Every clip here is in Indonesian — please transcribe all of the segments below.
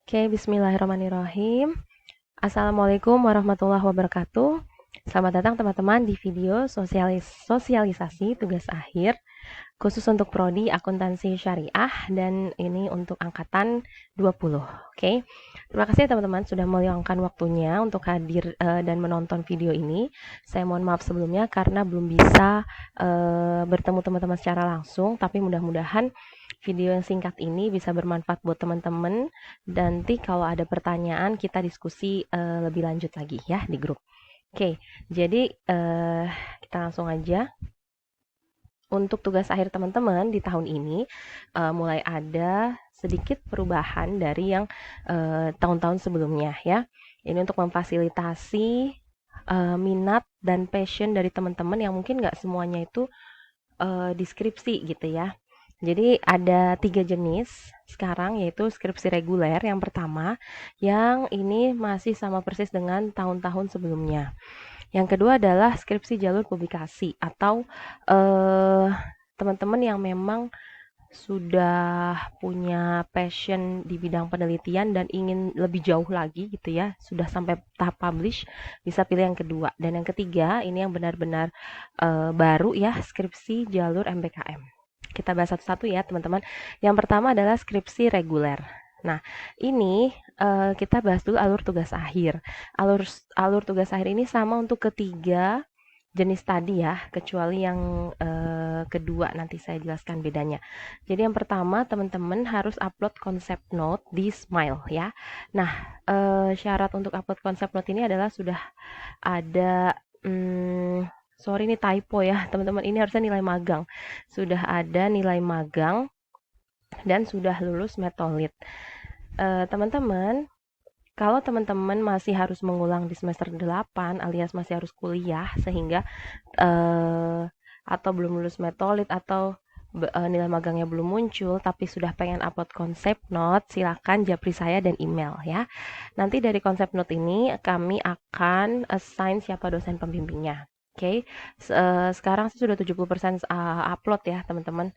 Oke, bismillahirrahmanirrahim. Assalamualaikum warahmatullahi wabarakatuh. Selamat datang teman-teman di video sosialisasi tugas akhir khusus untuk prodi akuntansi syariah dan ini untuk angkatan 20. Oke. Terima kasih teman-teman sudah meluangkan waktunya untuk hadir dan menonton video ini. Saya mohon maaf sebelumnya karena belum bisa bertemu teman-teman secara langsung, tapi mudah-mudahan video yang singkat ini bisa bermanfaat buat teman-teman. Dan nanti kalau ada pertanyaan kita diskusi lebih lanjut lagi ya di grup. Oke, jadi kita langsung aja. Untuk tugas akhir teman-teman di tahun ini mulai ada sedikit perubahan dari yang tahun-tahun sebelumnya ya. Ini untuk memfasilitasi minat dan passion dari teman-teman yang mungkin nggak semuanya itu deskripsi gitu ya. Jadi ada 3 jenis sekarang, yaitu skripsi reguler yang pertama, yang ini masih sama persis dengan tahun-tahun sebelumnya. Yang kedua adalah skripsi jalur publikasi atau teman-teman yang memang sudah punya passion di bidang penelitian dan ingin lebih jauh lagi gitu ya, sudah sampai tahap publish, bisa pilih yang kedua. Dan yang ketiga, ini yang benar-benar baru ya, skripsi jalur MBKM. Kita bahas satu-satu ya teman-teman. Yang pertama adalah skripsi reguler. Nah, ini kita bahas dulu alur tugas akhir. Alur tugas akhir ini sama untuk ketiga jenis tadi ya, kecuali yang kedua nanti saya jelaskan bedanya. Jadi yang pertama teman-teman harus upload konsep note di Smile ya. Nah, syarat untuk upload konsep note ini adalah sudah ada sorry ini typo ya teman-teman, ini harusnya nilai magang. Sudah ada nilai magang dan sudah lulus Metolit. Teman-teman, kalau teman-teman masih harus mengulang di semester 8 alias masih harus kuliah sehingga atau belum lulus Metolit atau nilai magangnya belum muncul tapi sudah pengen upload konsep note, silakan japri saya dan email ya. Nanti dari konsep note ini kami akan assign siapa dosen pembimbingnya. Oke, sekarang sih sudah 70% upload ya teman-teman.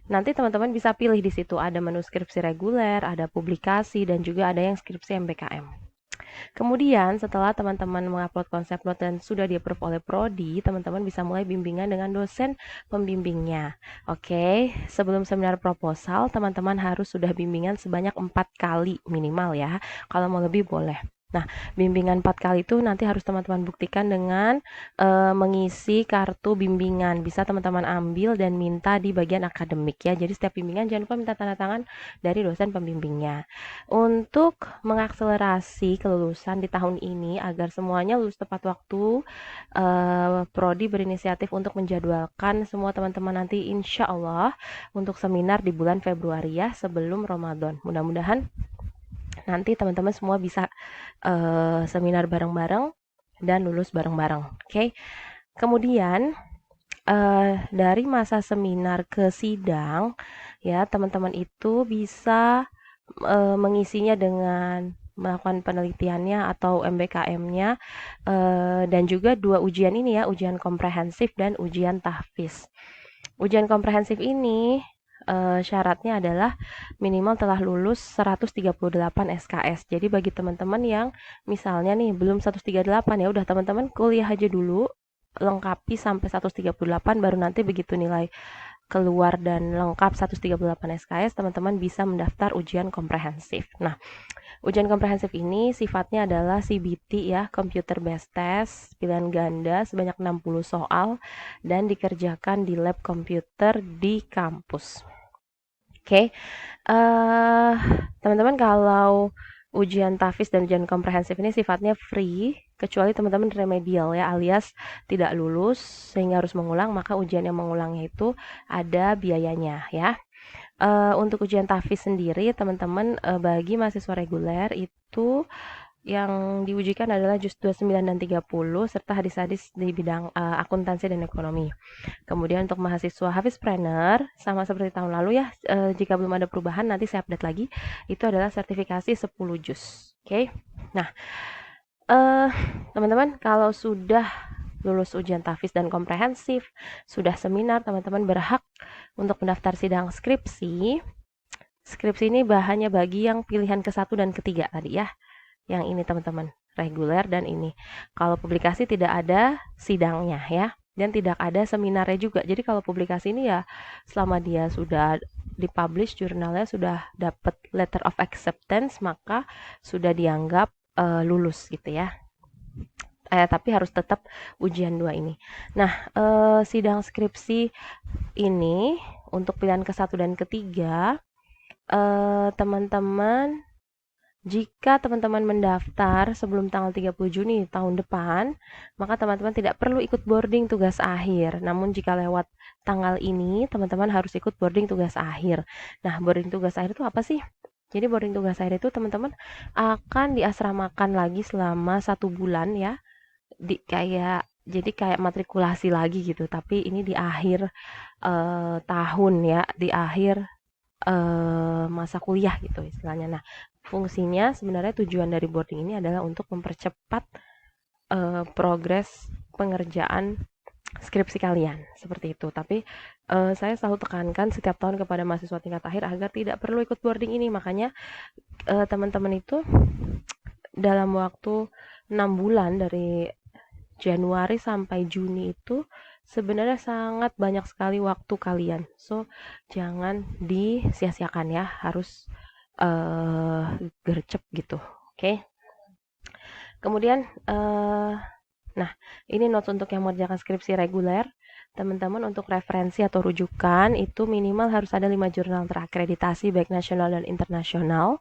Nanti teman-teman bisa pilih di situ ada menu skripsi reguler, ada publikasi, dan juga ada yang skripsi MBKM. Kemudian setelah teman-teman mengupload konsep note dan sudah di-approve oleh prodi, teman-teman bisa mulai bimbingan dengan dosen pembimbingnya. Oke, sebelum seminar proposal, teman-teman harus sudah bimbingan sebanyak 4 kali minimal ya. Kalau mau lebih boleh. Nah, bimbingan 4 kali itu nanti harus teman-teman buktikan dengan mengisi kartu bimbingan. Bisa teman-teman ambil dan minta di bagian akademik ya. Jadi setiap bimbingan jangan lupa minta tanda tangan dari dosen pembimbingnya. Untuk mengakselerasi kelulusan di tahun ini agar semuanya lulus tepat waktu, prodi berinisiatif untuk menjadwalkan semua teman-teman nanti insya Allah untuk seminar di bulan Februari ya, sebelum Ramadan. Mudah-mudahan nanti teman-teman semua bisa seminar bareng-bareng dan lulus bareng-bareng. Oke. Kemudian dari masa seminar ke sidang ya, teman-teman itu bisa mengisinya dengan melakukan penelitiannya atau MBKM-nya dan juga 2 ujian ini ya, ujian komprehensif dan ujian tahfiz. Ujian komprehensif ini syaratnya adalah minimal telah lulus 138 SKS. Jadi bagi teman-teman yang misalnya nih belum 138 ya udah teman-teman kuliah aja dulu lengkapi sampai 138 baru nanti begitu nilai keluar dan lengkap 138 SKS teman-teman bisa mendaftar ujian komprehensif. Nah, ujian komprehensif ini sifatnya adalah CBT ya, Computer Based Test, pilihan ganda sebanyak 60 soal dan dikerjakan di lab komputer di kampus. Oke, teman-teman kalau ujian tahfiz dan ujian komprehensif ini sifatnya free, kecuali teman-teman remedial ya, alias tidak lulus sehingga harus mengulang, maka ujian yang mengulangnya itu ada biayanya ya. Untuk ujian tahfiz sendiri, teman-teman bagi mahasiswa reguler itu yang diujikan adalah juz 29 dan 30 serta hadis-hadis di bidang akuntansi dan ekonomi. Kemudian untuk mahasiswa Hafizpreneur sama seperti tahun lalu ya, jika belum ada perubahan nanti saya update lagi. Itu adalah sertifikasi 10 juz. Oke. Nah, teman-teman kalau sudah lulus ujian tahfiz dan komprehensif, sudah seminar, teman-teman berhak untuk mendaftar sidang skripsi skripsi ini hanya bagi yang pilihan ke-1 dan ke-3 tadi ya. Yang ini teman-teman, reguler dan ini. Kalau publikasi tidak ada sidangnya ya. Dan tidak ada seminarnya juga. Jadi kalau publikasi ini ya selama dia sudah dipublish jurnalnya sudah dapat letter of acceptance maka sudah dianggap lulus gitu ya. Tapi harus tetap ujian 2 ini. Nah, sidang skripsi ini untuk pilihan ke-1 dan ke-3, teman-teman jika teman-teman mendaftar sebelum tanggal 30 Juni tahun depan, maka teman-teman tidak perlu ikut boarding tugas akhir. Namun jika lewat tanggal ini, teman-teman harus ikut boarding tugas akhir. Nah, boarding tugas akhir itu apa sih? Jadi boarding tugas akhir itu teman-teman akan diasramakan lagi selama 1 bulan ya. Jadi kayak matrikulasi lagi gitu, tapi ini di akhir tahun ya, di akhir masa kuliah gitu istilahnya. Nah, fungsinya sebenarnya tujuan dari boarding ini adalah untuk mempercepat progres pengerjaan skripsi kalian seperti itu. Tapi saya selalu tekankan setiap tahun kepada mahasiswa tingkat akhir agar tidak perlu ikut boarding ini. Makanya teman-teman itu dalam waktu 6 bulan dari Januari sampai Juni itu sebenarnya sangat banyak sekali waktu kalian. So, jangan disia-siakan ya, harus gercep gitu. Oke. Kemudian nah, ini notes untuk yang mengerjakan skripsi reguler. Teman-teman untuk referensi atau rujukan itu minimal harus ada 5 jurnal terakreditasi baik nasional dan internasional.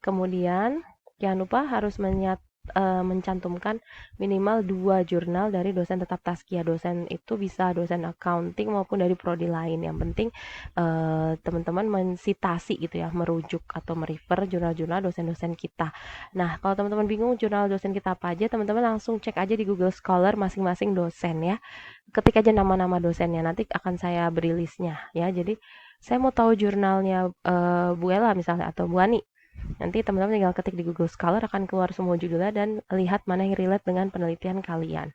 Kemudian jangan lupa harus mencantumkan minimal 2 jurnal dari dosen tetap Taskia. Dosen itu bisa dosen accounting maupun dari prodi lain. Yang penting teman-teman mensitasi gitu ya, merujuk atau merefer jurnal-jurnal dosen-dosen kita. Nah, kalau teman-teman bingung jurnal dosen kita apa aja, teman-teman langsung cek aja di Google Scholar masing-masing dosen ya. Ketik aja nama-nama dosennya, nanti akan saya beri listnya ya. Jadi saya mau tahu jurnalnya Bu Ella misalnya atau Bu Ani. Nanti teman-teman tinggal ketik di Google Scholar akan keluar semua judulnya dan lihat mana yang relate dengan penelitian kalian.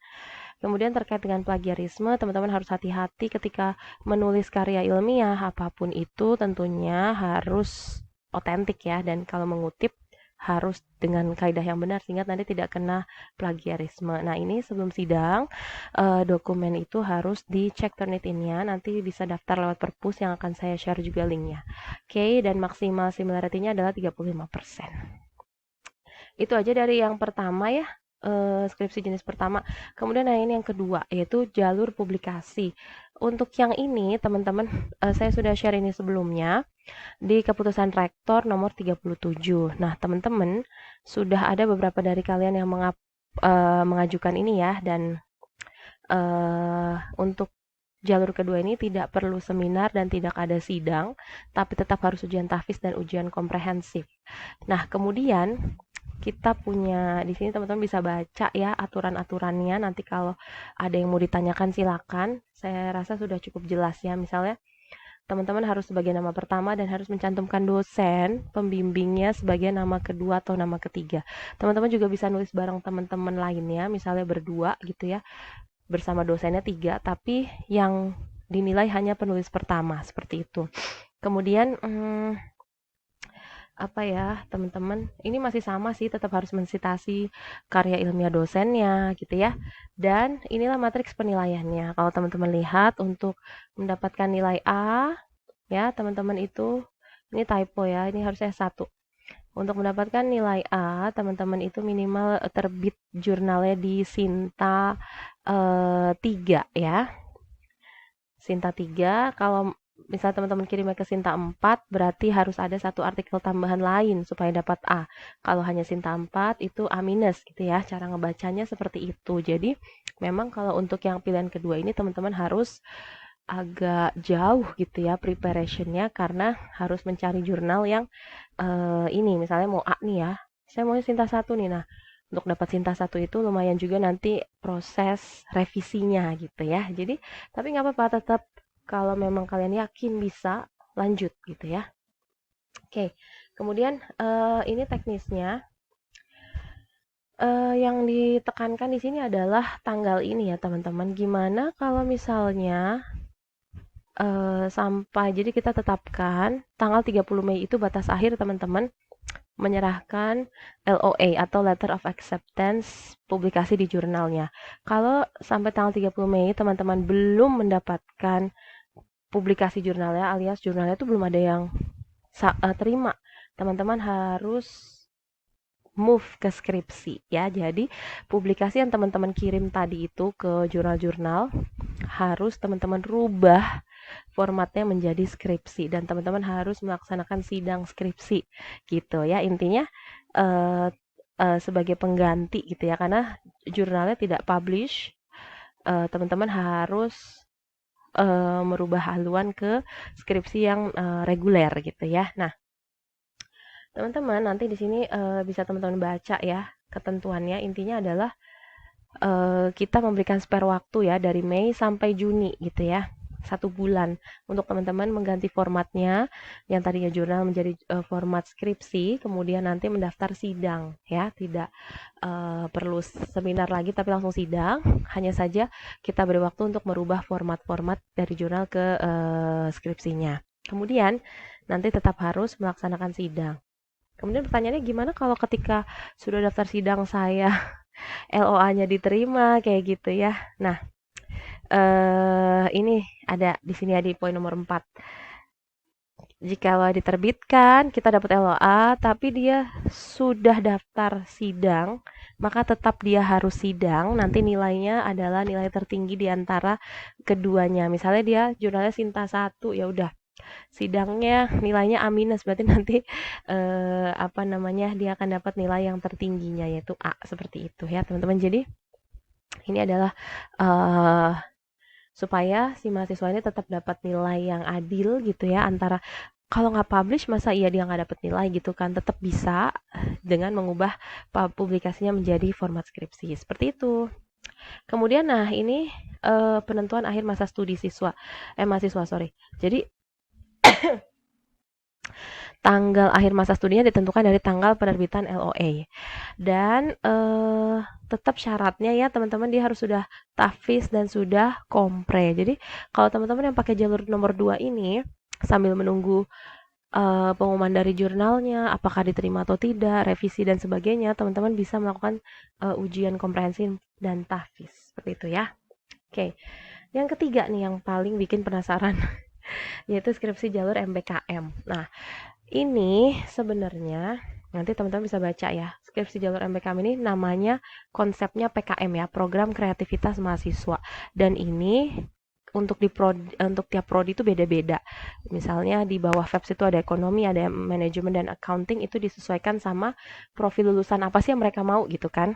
Kemudian terkait dengan plagiarisme, teman-teman harus hati-hati ketika menulis karya ilmiah, apapun itu tentunya harus otentik ya, dan kalau mengutip harus dengan kaidah yang benar sehingga nanti tidak kena plagiarisme. Nah, ini sebelum sidang dokumen itu harus dicek Turnitin-nya, nanti bisa daftar lewat perpus yang akan saya share juga linknya. Oke, dan maksimal similarity-nya adalah 35%. Itu aja dari yang pertama ya, skripsi jenis pertama. Kemudian nah ini yang kedua, yaitu jalur publikasi. Untuk yang ini teman-teman, saya sudah share ini sebelumnya di keputusan rektor nomor 37. Nah, teman-teman sudah ada beberapa dari kalian yang mengajukan ini ya, dan untuk jalur kedua ini tidak perlu seminar dan tidak ada sidang, tapi tetap harus ujian tahfiz dan ujian komprehensif. Nah, kemudian kita punya di sini teman-teman bisa baca ya aturan-aturannya. Nanti kalau ada yang mau ditanyakan silakan. Saya rasa sudah cukup jelas ya. Misalnya teman-teman harus sebagai nama pertama dan harus mencantumkan dosen pembimbingnya sebagai nama kedua atau nama ketiga. Teman-teman juga bisa nulis bareng teman-teman lainnya, misalnya berdua gitu ya, bersama dosennya 3, tapi yang dinilai hanya penulis pertama, seperti itu. Kemudian apa ya teman-teman, ini masih sama sih, tetap harus mensitasi karya ilmiah dosennya gitu ya. Dan inilah matriks penilaiannya. Kalau teman-teman lihat untuk mendapatkan nilai A ya teman-teman itu, ini typo ya, ini harusnya 1. Untuk mendapatkan nilai A, teman-teman itu minimal terbit jurnalnya di Sinta 3 ya. Sinta 3, kalau misal teman-teman kirimnya ke Sinta 4, berarti harus ada 1 artikel tambahan lain supaya dapat A. Kalau hanya Sinta 4, itu A minus gitu ya. Cara ngebacanya seperti itu. Jadi, memang kalau untuk yang pilihan kedua ini, teman-teman harus agak jauh gitu ya preparationnya, karena harus mencari jurnal yang ini misalnya mau A nih ya, saya mau Sinta 1 nih. Nah, untuk dapat Sinta 1 itu lumayan juga nanti proses revisinya gitu ya. Jadi tapi nggak apa-apa, tetap kalau memang kalian yakin bisa lanjut gitu ya. Oke, kemudian ini teknisnya. Yang ditekankan di sini adalah tanggal ini ya teman-teman. Gimana kalau misalnya sampai jadi kita tetapkan tanggal 30 Mei itu batas akhir teman-teman menyerahkan LOA atau Letter of Acceptance publikasi di jurnalnya. Kalau sampai tanggal 30 Mei teman-teman belum mendapatkan publikasi jurnalnya alias jurnalnya itu belum ada yang terima, teman-teman harus move ke skripsi ya. Jadi publikasi yang teman-teman kirim tadi itu ke jurnal-jurnal harus teman-teman rubah formatnya menjadi skripsi dan teman-teman harus melaksanakan sidang skripsi gitu ya. Intinya eh, sebagai pengganti gitu ya, karena jurnalnya tidak publish, teman-teman harus merubah haluan ke skripsi yang reguler gitu ya. Nah, teman-teman nanti di sini bisa teman-teman baca ya ketentuannya. Intinya adalah kita memberikan spare waktu ya dari Mei sampai Juni gitu ya. 1 bulan untuk teman-teman mengganti formatnya yang tadinya jurnal menjadi format skripsi, kemudian nanti mendaftar sidang ya, tidak perlu seminar lagi tapi langsung sidang. Hanya saja kita beri waktu untuk merubah format-format dari jurnal ke skripsinya. Kemudian nanti tetap harus melaksanakan sidang. Kemudian pertanyaannya gimana kalau ketika sudah daftar sidang saya LOA-nya diterima kayak gitu ya. Nah, ini ada di sini ada di poin nomor 4. Jika diterbitkan, kita dapat LOA, tapi dia sudah daftar sidang, maka tetap dia harus sidang. Nanti nilainya adalah nilai tertinggi di antara keduanya. Misalnya dia jurnalnya Sinta 1, ya udah sidangnya nilainya A minus, berarti nanti apa namanya dia akan dapat nilai yang tertingginya yaitu A, seperti itu ya teman-teman. Jadi ini adalah uh, supaya si mahasiswa ini tetap dapat nilai yang adil gitu ya, antara kalau nggak publish masa iya dia nggak dapat nilai gitu kan, tetap bisa dengan mengubah publikasinya menjadi format skripsi seperti itu. Kemudian nah ini penentuan akhir masa studi mahasiswa sorry. Jadi tanggal akhir masa studinya ditentukan dari tanggal penerbitan LOA. Dan tetap syaratnya ya teman-teman dia harus sudah tafis dan sudah kompre. Jadi kalau teman-teman yang pakai jalur nomor 2 ini sambil menunggu pengumuman dari jurnalnya, apakah diterima atau tidak, revisi dan sebagainya, teman-teman bisa melakukan ujian komprehensif dan tafis. Seperti itu ya. Oke. Yang ketiga nih yang paling bikin penasaran yaitu skripsi jalur MBKM. Nah, ini sebenarnya nanti teman-teman bisa baca ya. Skripsi jalur MBKM ini namanya konsepnya PKM ya, Program Kreativitas Mahasiswa. Dan ini untuk untuk tiap prodi itu beda-beda. Misalnya di bawah VEPS itu ada ekonomi, ada manajemen dan accounting, itu disesuaikan sama profil lulusan apa sih yang mereka mau gitu kan.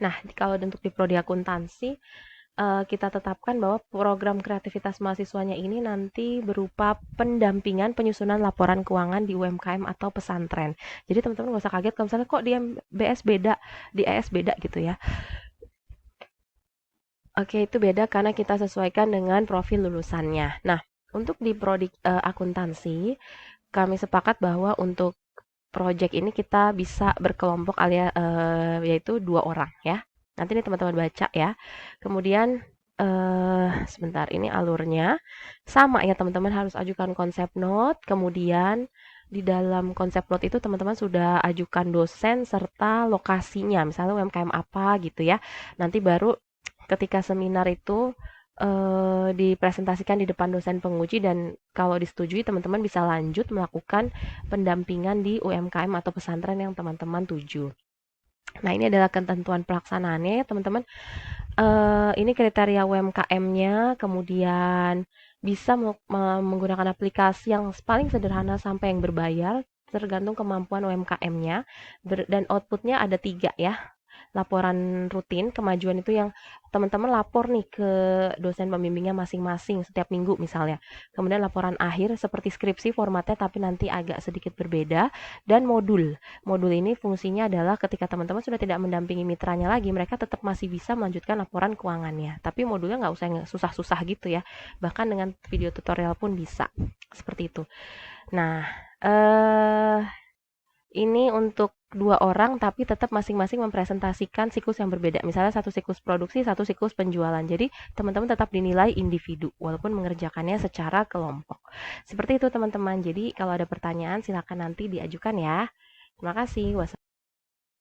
Nah, kalau untuk di prodi akuntansi kita tetapkan bahwa program kreativitas mahasiswanya ini nanti berupa pendampingan penyusunan laporan keuangan di UMKM atau pesantren. Jadi teman-teman nggak usah kaget kalau misalnya kok di MBS beda, di ES beda gitu ya. Oke, itu beda karena kita sesuaikan dengan profil lulusannya. Nah, untuk di prodi akuntansi, kami sepakat bahwa untuk project ini kita bisa berkelompok alias yaitu 2 orang ya. Nanti nih teman-teman baca ya. Kemudian sebentar ini alurnya sama ya teman-teman harus ajukan konsep note. Kemudian di dalam konsep note itu teman-teman sudah ajukan dosen serta lokasinya, misalnya UMKM apa gitu ya. Nanti baru ketika seminar itu dipresentasikan di depan dosen penguji dan kalau disetujui teman-teman bisa lanjut melakukan pendampingan di UMKM atau pesantren yang teman-teman tuju. Nah, ini adalah ketentuan pelaksanaannya ya teman-teman. Ini kriteria UMKM-nya, kemudian bisa menggunakan aplikasi yang paling sederhana sampai yang berbayar, tergantung kemampuan UMKM-nya. Dan outputnya ada 3 ya. Laporan rutin kemajuan itu yang teman-teman lapor nih ke dosen pembimbingnya masing-masing setiap minggu misalnya. Kemudian laporan akhir seperti skripsi formatnya tapi nanti agak sedikit berbeda. Dan modul. Modul ini fungsinya adalah ketika teman-teman sudah tidak mendampingi mitranya lagi, mereka tetap masih bisa melanjutkan laporan keuangannya. Tapi modulnya nggak usah susah-susah gitu ya. Bahkan dengan video tutorial pun bisa. Seperti itu. Nah, Ini untuk dua orang tapi tetap masing-masing mempresentasikan siklus yang berbeda. Misalnya satu siklus produksi, satu siklus penjualan. Jadi teman-teman tetap dinilai individu walaupun mengerjakannya secara kelompok. Seperti itu teman-teman. Jadi kalau ada pertanyaan silakan nanti diajukan ya. Terima kasih.